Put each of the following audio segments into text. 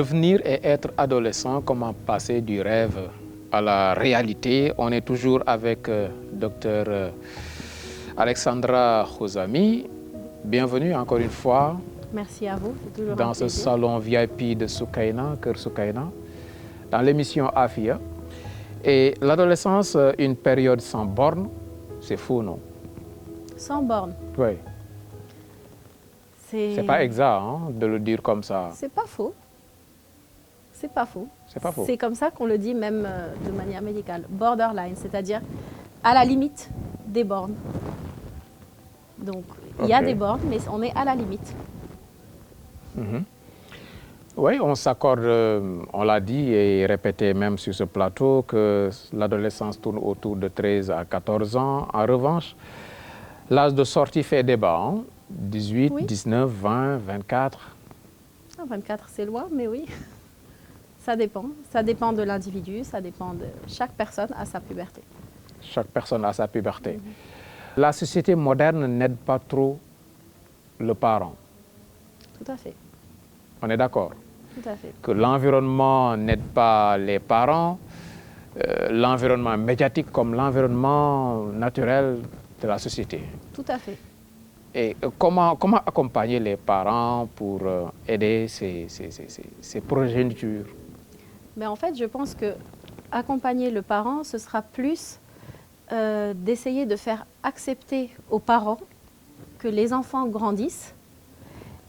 Devenir et être adolescent, comment passer du rêve à la réalité? On est toujours avec Dr Alexandra Khuzami. Bienvenue encore une fois. Merci à vous, c'est toujours dans un ce plaisir. salon VIP de Soukaina, Cœur Soukaina, dans l'émission Afia. Et l'adolescence, une période sans bornes, c'est fou, non? Sans borne. Oui. C'est pas exact hein, de le dire comme ça. C'est pas faux. C'est pas faux. C'est pas faux. C'est comme ça qu'on le dit même de manière médicale. Borderline, c'est-à-dire à la limite des bornes. Donc, il y a des bornes, mais on est à la limite. Oui, on s'accorde, on l'a dit et répété même sur ce plateau, que l'adolescence tourne autour de 13 à 14 ans. En revanche, l'âge de sortie fait débat. Hein? 18, oui. 19, 20, 24. Ah, 24, c'est loin, mais oui. Ça dépend. Ça dépend de l'individu, ça dépend de... Chaque personne a sa puberté. Chaque personne a sa puberté. La société moderne n'aide pas trop le parent. Tout à fait. On est d'accord? Tout à fait. Que l'environnement n'aide pas les parents, l'environnement médiatique comme l'environnement naturel de la société. Tout à fait. Et comment accompagner les parents pour aider ces progénitures? Mais en fait, je pense que accompagner le parent, ce sera plus d'essayer de faire accepter aux parents que les enfants grandissent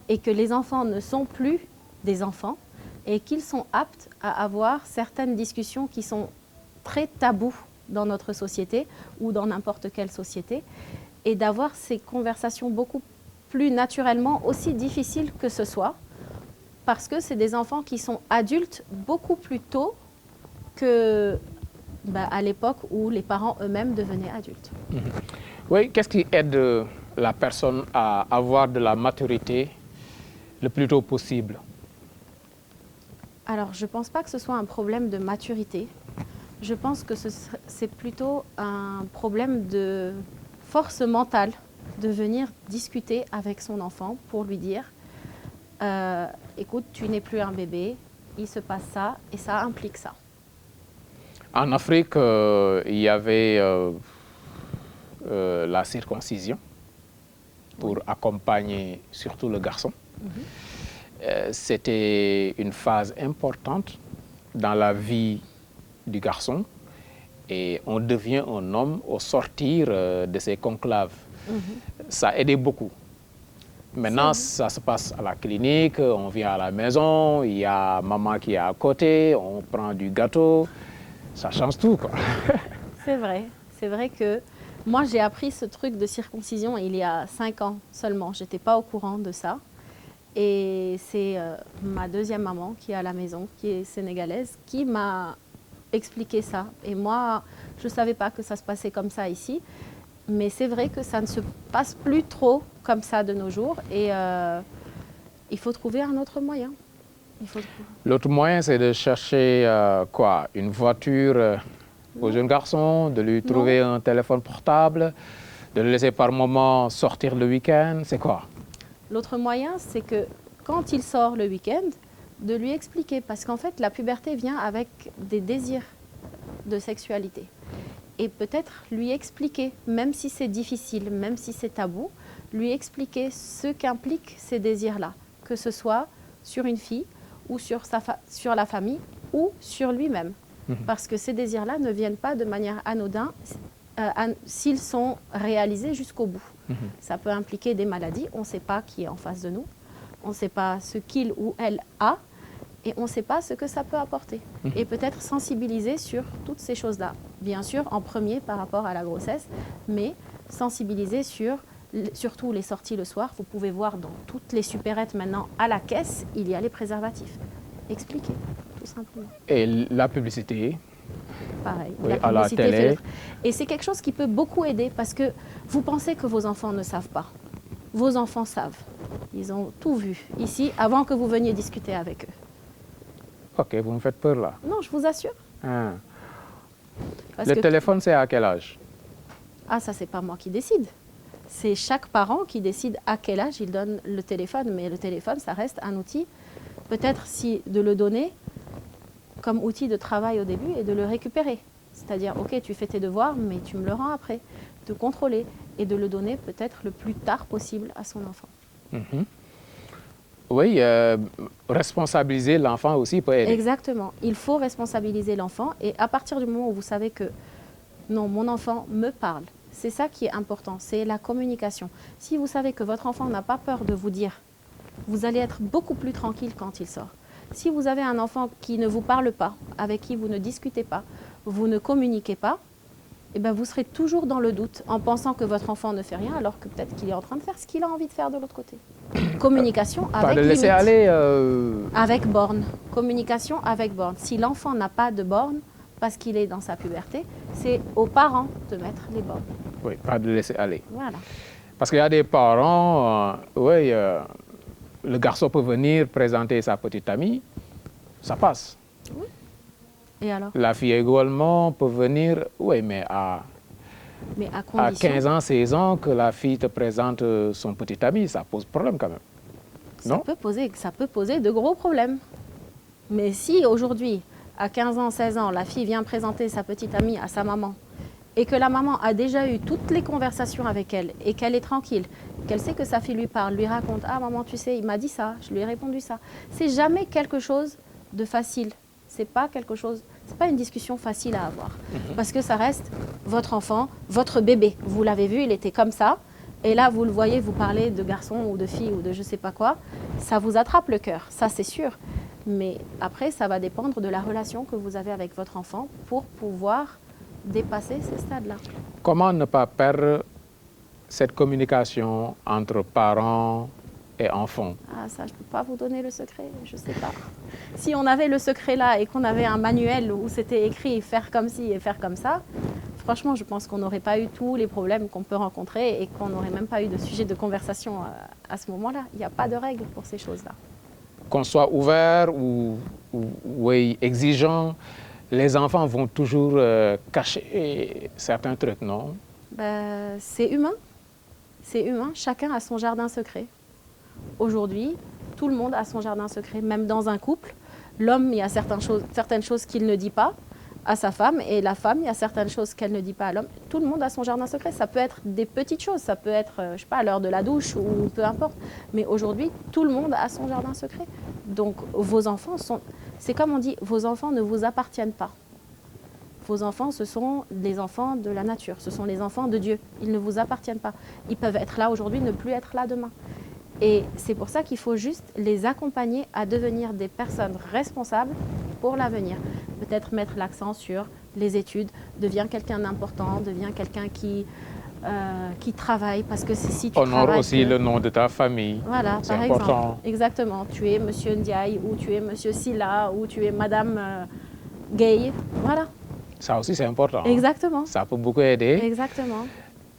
et que les enfants ne sont plus des enfants et qu'ils sont aptes à avoir certaines discussions qui sont très tabous dans notre société ou dans n'importe quelle société, et d'avoir ces conversations beaucoup plus naturellement, aussi difficiles que ce soit, parce que c'est des enfants qui sont adultes beaucoup plus tôt que à l'époque où les parents eux-mêmes devenaient adultes. Oui, qu'est-ce qui aide la personne à avoir de la maturité le plus tôt possible? Alors, je ne pense pas que ce soit un problème de maturité. Je pense que c'est plutôt un problème de force mentale de venir discuter avec son enfant pour lui dire écoute, tu n'es plus un bébé, il se passe ça et ça implique ça. En Afrique, il y avait la circoncision pour accompagner surtout le garçon. C'était une phase importante dans la vie du garçon et on devient un homme au sortir de ces conclaves. Ça a aidé beaucoup. Maintenant, ça se passe à la clinique, on vient à la maison, il y a maman qui est à côté, on prend du gâteau, ça change tout, quoi. C'est vrai que moi j'ai appris ce truc de circoncision il y a 5 ans seulement, j'étais pas au courant de ça. Et c'est ma deuxième maman qui est à la maison, qui est sénégalaise, qui m'a expliqué ça. Et moi, je ne savais pas que ça se passait comme ça ici. Mais c'est vrai que ça ne se passe plus trop comme ça de nos jours. Et il faut trouver un autre moyen. L'autre moyen, c'est de chercher quoi? Une voiture au jeune garçon, de lui trouver un téléphone portable, de le laisser par moment sortir le week-end. C'est quoi? L'autre moyen, c'est que quand il sort le week-end, de lui expliquer. Parce qu'en fait, la puberté vient avec des désirs de sexualité. Et peut-être lui expliquer, même si c'est difficile, même si c'est tabou, lui expliquer ce qu'impliquent ces désirs-là. Que ce soit sur une fille, ou sur la famille, ou sur lui-même. Parce que ces désirs-là ne viennent pas de manière anodine s'ils sont réalisés jusqu'au bout. Ça peut impliquer des maladies, on ne sait pas qui est en face de nous, on ne sait pas ce qu'il ou elle a, et on ne sait pas ce que ça peut apporter. Et peut-être sensibiliser sur toutes ces choses-là. Bien sûr, en premier par rapport à la grossesse, mais sensibiliser sur, surtout les sorties le soir. Vous pouvez voir dans toutes les supérettes maintenant, à la caisse, il y a les préservatifs. Expliquer, tout simplement. Et la publicité? Pareil, oui, la publicité à la télé. Et c'est quelque chose qui peut beaucoup aider parce que vous pensez que vos enfants ne savent pas. Vos enfants savent. Ils ont tout vu ici avant que vous veniez discuter avec eux. Ok, vous me faites peur là. Non, je vous assure. Le téléphone, c'est à quel âge? Ah, ça, c'est pas moi qui décide. C'est chaque parent qui décide à quel âge il donne le téléphone. Mais le téléphone, ça reste un outil peut-être si de le donner comme outil de travail au début et de le récupérer. C'est-à-dire, ok, tu fais tes devoirs, mais tu me le rends après. De contrôler et de le donner peut-être le plus tard possible à son enfant. Oui, responsabiliser l'enfant aussi peut aider. Exactement. Il faut responsabiliser l'enfant et à partir du moment où vous savez que non, mon enfant me parle, c'est ça qui est important, c'est la communication. Si vous savez que votre enfant n'a pas peur de vous dire, vous allez être beaucoup plus tranquille quand il sort. Si vous avez un enfant qui ne vous parle pas, avec qui vous ne discutez pas, vous ne communiquez pas, eh ben vous serez toujours dans le doute en pensant que votre enfant ne fait rien alors que peut-être qu'il est en train de faire ce qu'il a envie de faire de l'autre côté. Communication avec Pas de laisser limite. aller. Avec borne. Communication avec borne. Si l'enfant n'a pas de borne parce qu'il est dans sa puberté, c'est aux parents de mettre les bornes. Oui, pas de laisser aller. Voilà. Parce qu'il y a des parents, le garçon peut venir présenter sa petite amie, ça passe. Oui. Et alors? La fille également peut venir, oui, mais à condition, 15 ans, 16 ans, que la fille te présente son petit ami, ça pose problème quand même. ça peut poser de gros problèmes. Mais si aujourd'hui, à 15 ans, 16 ans, la fille vient présenter sa petite amie à sa maman et que la maman a déjà eu toutes les conversations avec elle et qu'elle est tranquille, qu'elle sait que sa fille lui parle, lui raconte « Ah maman, tu sais, il m'a dit ça, je lui ai répondu ça ». C'est jamais quelque chose de facile. C'est pas une discussion facile à avoir. Parce que ça reste votre enfant, votre bébé. Vous l'avez vu, il était comme ça. Et là, vous le voyez, vous parlez de garçon ou de fille ou de je sais pas quoi. Ça vous attrape le cœur, ça c'est sûr. Mais après, ça va dépendre de la relation que vous avez avec votre enfant pour pouvoir dépasser ces stades-là. Comment ne pas perdre cette communication entre parents et enfants? Ah, ça, je ne peux pas vous donner le secret, je ne sais pas. Si on avait le secret là et qu'on avait un manuel où c'était écrit faire comme ci et faire comme ça, franchement, je pense qu'on n'aurait pas eu tous les problèmes qu'on peut rencontrer et qu'on n'aurait même pas eu de sujet de conversation à ce moment-là. Il n'y a pas de règle pour ces choses-là. Qu'on soit ouvert ou exigeant, les enfants vont toujours cacher certains trucs, non? Ben, c'est humain. C'est humain. Chacun a son jardin secret. Aujourd'hui, tout le monde a son jardin secret. Même dans un couple, l'homme, il y a certaines choses qu'il ne dit pas à sa femme et la femme, il y a certaines choses qu'elle ne dit pas à l'homme. Tout le monde a son jardin secret. Ça peut être des petites choses, ça peut être, je sais pas, à l'heure de la douche ou peu importe. Mais aujourd'hui, tout le monde a son jardin secret. Donc vos enfants c'est comme on dit, vos enfants ne vous appartiennent pas. Vos enfants, ce sont les enfants de la nature, ce sont les enfants de Dieu. Ils ne vous appartiennent pas. Ils peuvent être là aujourd'hui, ne plus être là demain. Et c'est pour ça qu'il faut juste les accompagner à devenir des personnes responsables pour l'avenir. Peut-être mettre l'accent sur les études, deviens quelqu'un d'important, deviens quelqu'un qui travaille, parce que si tu honore travailles... aussi le nom de ta famille. Voilà, c'est par important. exemple. Exactement. Tu es Monsieur Ndiaye, ou tu es Monsieur Silla, ou tu es Madame Gay. Voilà. Ça aussi, c'est important. Exactement. Ça peut beaucoup aider. Exactement.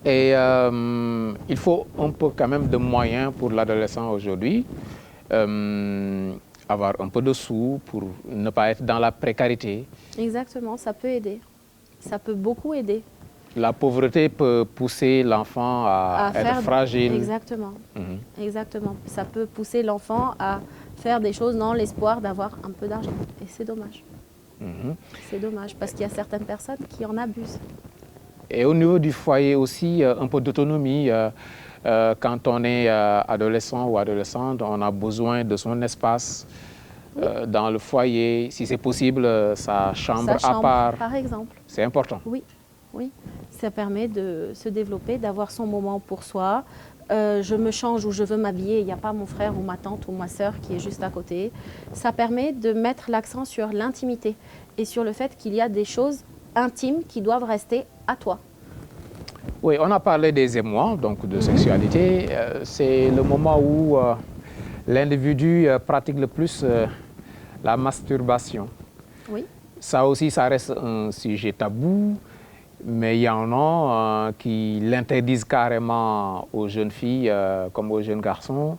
Et il faut un peu quand même de moyens pour l'adolescent aujourd'hui. Avoir un peu de sous pour ne pas être dans la précarité. Exactement, ça peut aider. Ça peut beaucoup aider. La pauvreté peut pousser l'enfant à être fragile. Exactement. Exactement. Ça peut pousser l'enfant à faire des choses dans l'espoir d'avoir un peu d'argent. Et c'est dommage. C'est dommage parce qu'il y a certaines personnes qui en abusent. Et au niveau du foyer aussi, un peu d'autonomie. Quand on est adolescent ou adolescente, on a besoin de son espace dans le foyer. Si c'est possible, sa chambre à part. Par exemple. C'est important. Oui, oui. Ça permet de se développer, d'avoir son moment pour soi. Je me change ou je veux m'habiller, il n'y a pas mon frère ou ma tante ou ma sœur qui est juste à côté. Ça permet de mettre l'accent sur l'intimité et sur le fait qu'il y a des choses intimes qui doivent rester à toi. Oui, on a parlé des émois, donc de sexualité. C'est le moment où l'individu pratique le plus la masturbation. Oui. Ça aussi, ça reste un sujet tabou, mais il y en a qui l'interdisent carrément aux jeunes filles comme aux jeunes garçons.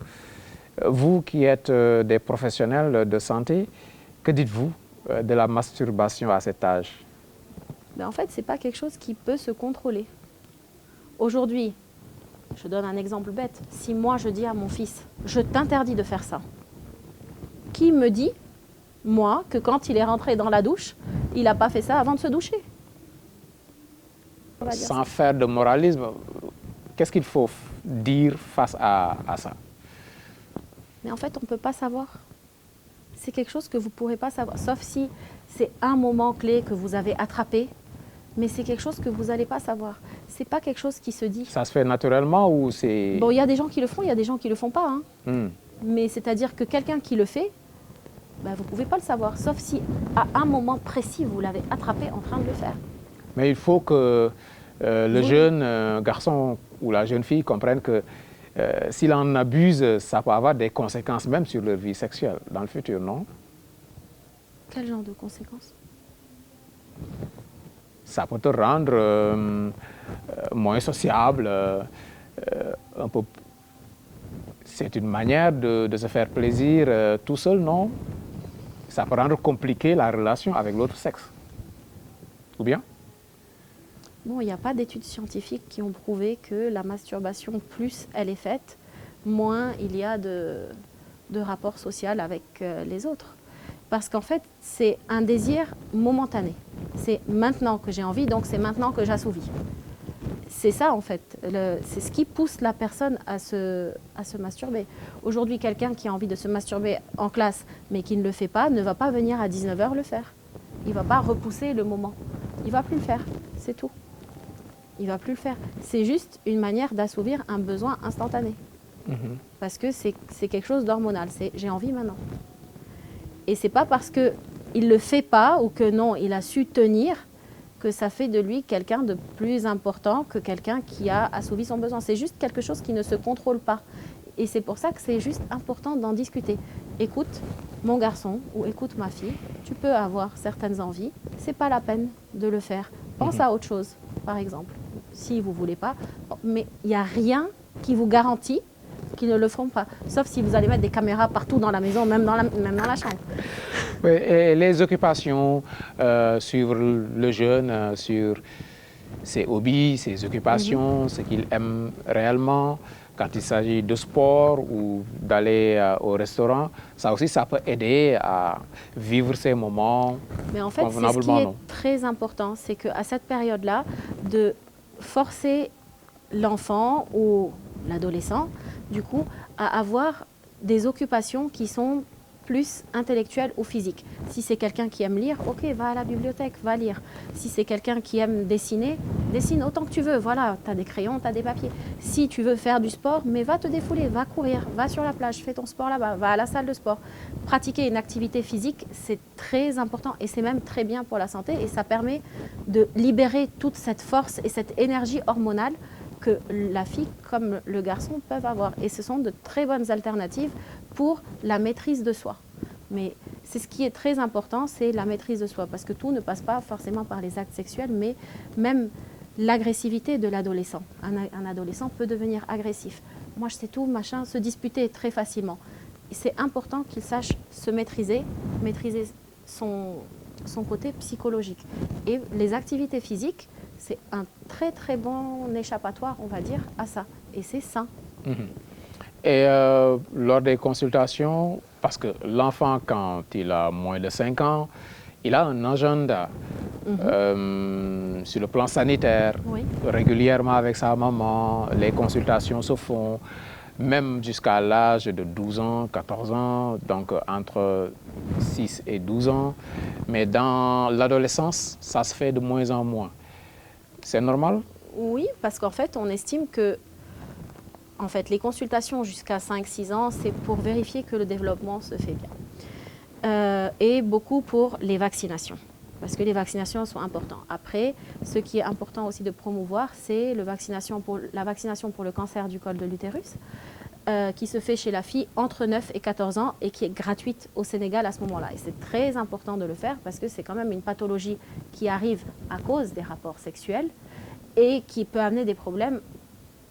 Vous qui êtes des professionnels de santé, que dites-vous de la masturbation à cet âge? En fait, ce n'est pas quelque chose qui peut se contrôler. Aujourd'hui, je donne un exemple bête. Si moi je dis à mon fils, je t'interdis de faire ça, qui me dit, moi, que quand il est rentré dans la douche, il n'a pas fait ça avant de se doucher? Sans faire de moralisme, qu'est-ce qu'il faut dire face à ça? Mais en fait, on ne peut pas savoir. C'est quelque chose que vous ne pourrez pas savoir, sauf si c'est un moment clé que vous avez attrapé, mais c'est quelque chose que vous n'allez pas savoir. Ce n'est pas quelque chose qui se dit. Ça se fait naturellement ou c'est... Bon, il y a des gens qui le font, il y a des gens qui ne le font pas. Hein. Mais c'est-à-dire que quelqu'un qui le fait, ben, vous ne pouvez pas le savoir, sauf si à un moment précis, vous l'avez attrapé en train de le faire. Mais il faut que le jeune garçon ou la jeune fille comprenne que s'il en abuse, ça peut avoir des conséquences même sur leur vie sexuelle dans le futur, non? Quel genre de conséquences? Ça peut te rendre moins sociable, un peu... C'est une manière de se faire plaisir tout seul, non? Ça peut rendre compliqué la relation avec l'autre sexe. Ou bien? Bon, il n'y a pas d'études scientifiques qui ont prouvé que la masturbation, plus elle est faite, moins il y a de rapport social avec les autres. Parce qu'en fait, c'est un désir momentané. C'est maintenant que j'ai envie, donc c'est maintenant que j'assouvis. C'est ça, en fait. C'est ce qui pousse la personne à se masturber. Aujourd'hui, quelqu'un qui a envie de se masturber en classe, mais qui ne le fait pas, ne va pas venir à 19 h le faire. Il ne va pas repousser le moment. Il ne va plus le faire, c'est tout. Il ne va plus le faire. C'est juste une manière d'assouvir un besoin instantané. Parce que c'est quelque chose d'hormonal. C'est j'ai envie maintenant. Et ce n'est pas parce qu'il ne le fait pas ou que non, il a su tenir que ça fait de lui quelqu'un de plus important que quelqu'un qui a assouvi son besoin. C'est juste quelque chose qui ne se contrôle pas. Et c'est pour ça que c'est juste important d'en discuter. Écoute, mon garçon ou écoute ma fille, tu peux avoir certaines envies, c'est pas la peine de le faire. Pense à autre chose, par exemple, si vous voulez pas. Mais il n'y a rien qui vous garantit qu'ils ne le feront pas, sauf si vous allez mettre des caméras partout dans la maison, même dans la chambre. Oui, et les occupations, suivre le jeune sur ses hobbies, ses occupations, ce qu'il aime réellement. Quand il s'agit de sport ou d'aller au restaurant, ça aussi, ça peut aider à vivre ces moments convenablement. Mais en fait, c'est ce qui est très important, c'est qu'à cette période-là, de forcer l'enfant ou l'adolescent, du coup, à avoir des occupations qui sont plus intellectuelles ou physiques. Si c'est quelqu'un qui aime lire, ok, va à la bibliothèque, va lire. Si c'est quelqu'un qui aime dessiner, dessine autant que tu veux. Voilà, tu as des crayons, tu as des papiers. Si tu veux faire du sport, mais va te défouler, va courir, va sur la plage, fais ton sport là-bas, va à la salle de sport. Pratiquer une activité physique, c'est très important et c'est même très bien pour la santé et ça permet de libérer toute cette force et cette énergie hormonale que la fille comme le garçon peuvent avoir. Et ce sont de très bonnes alternatives pour la maîtrise de soi. Mais c'est ce qui est très important, c'est la maîtrise de soi. Parce que tout ne passe pas forcément par les actes sexuels, mais même l'agressivité de l'adolescent. Un adolescent peut devenir agressif. Moi, je sais tout, machin, se disputer très facilement. C'est important qu'il sache se maîtriser son côté psychologique. Et les activités physiques, c'est un très très bon échappatoire, on va dire, à ça. Et c'est sain. Et lors des consultations, parce que l'enfant, quand il a moins de 5 ans, il a un agenda sur le plan sanitaire, régulièrement avec sa maman, les consultations se font, même jusqu'à l'âge de 12 ans, 14 ans, donc entre 6 et 12 ans. Mais dans l'adolescence, ça se fait de moins en moins. C'est normal? Oui, parce qu'en fait, on estime que les consultations jusqu'à 5-6 ans, c'est pour vérifier que le développement se fait bien. Et beaucoup pour les vaccinations, parce que les vaccinations sont importantes. Après, ce qui est important aussi de promouvoir, c'est la vaccination pour le cancer du col de l'utérus, qui se fait chez la fille entre 9 et 14 ans et qui est gratuite au Sénégal à ce moment-là. Et c'est très important de le faire parce que c'est quand même une pathologie qui arrive à cause des rapports sexuels et qui peut amener des problèmes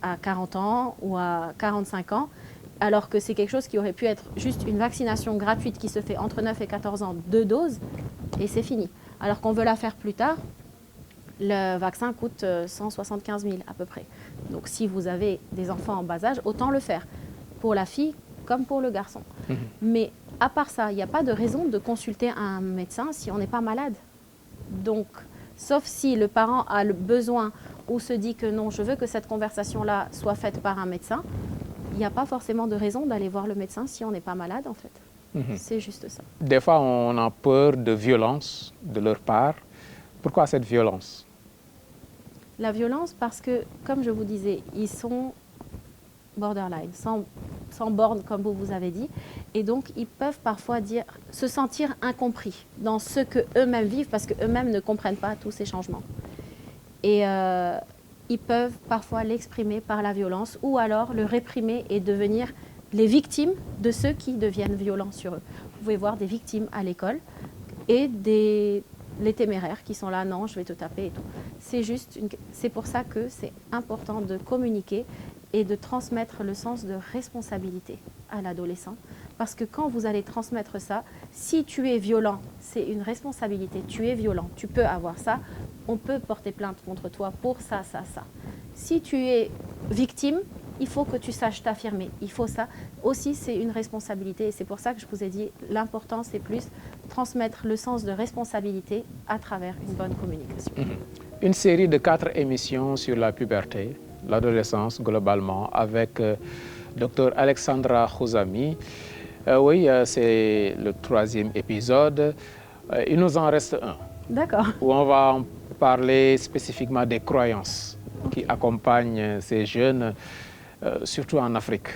à 40 ans ou à 45 ans, alors que c'est quelque chose qui aurait pu être juste une vaccination gratuite qui se fait entre 9 et 14 ans, 2 doses, et c'est fini. Alors qu'on veut la faire plus tard, le vaccin coûte 175 000 à peu près. Donc si vous avez des enfants en bas âge, autant le faire, pour la fille comme pour le garçon. Mais à part ça, il n'y a pas de raison de consulter un médecin si on n'est pas malade. Donc, sauf si le parent a le besoin ou se dit que non, je veux que cette conversation-là soit faite par un médecin, il n'y a pas forcément de raison d'aller voir le médecin si on n'est pas malade, en fait. C'est juste ça. Des fois, on a peur de violence de leur part. Pourquoi cette violence? La violence parce que, comme je vous disais, ils sont borderline, sans borne, comme vous avez dit. Et donc, ils peuvent parfois se sentir incompris dans ce qu'eux-mêmes vivent parce qu'eux-mêmes ne comprennent pas tous ces changements. Et ils peuvent parfois l'exprimer par la violence ou alors le réprimer et devenir les victimes de ceux qui deviennent violents sur eux. Vous pouvez voir des victimes à l'école et les téméraires qui sont là, non, je vais te taper et tout. C'est pour ça que c'est important de communiquer et de transmettre le sens de responsabilité à l'adolescent. Parce que quand vous allez transmettre ça, si tu es violent, c'est une responsabilité, tu es violent, tu peux avoir ça, on peut porter plainte contre toi pour ça, ça, ça. Si tu es victime, il faut que tu saches t'affirmer, il faut ça. Aussi, c'est une responsabilité et c'est pour ça que je vous ai dit, l'important c'est plus transmettre le sens de responsabilité à travers une bonne communication. Une série de 4 émissions sur la puberté, l'adolescence globalement, avec Dr Alexandra Khuzami. Oui, c'est le 3e épisode. Il nous en reste un. D'accord. Où on va parler spécifiquement des croyances qui accompagnent ces jeunes, surtout en Afrique.